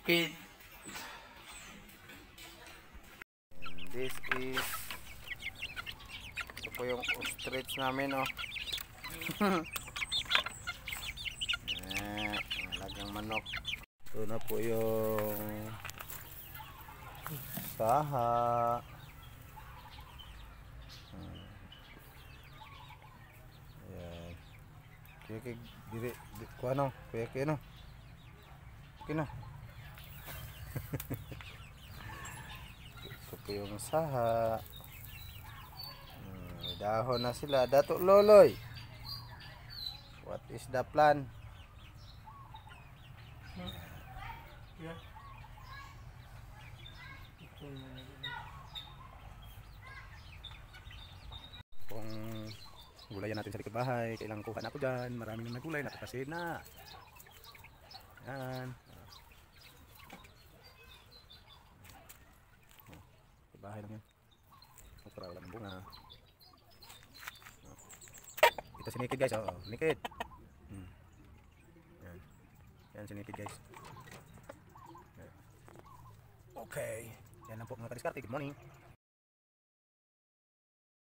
Kid. This is ito po yung ostrich namin, oh. Malagang manok. Ito na po yung saha. Ayan. Kaya diri kuha no, kaya no. Okay na. Ito po yung saha. Dahon na sila. Dato Loloy, what is the plan? Yeah. Kung gulayan natin sa likod bahay, kailangan kuha na ako dyan. Maraming na gulay, natatasin na. Yan. Sa bahay lang yan. Para wala ng bunga. Ito si Nikid, guys. Oh, Nikid. Yan. Yan si Nikid, guys. Yan. Okay. Yan lang po mga kadiskarte. Good morning.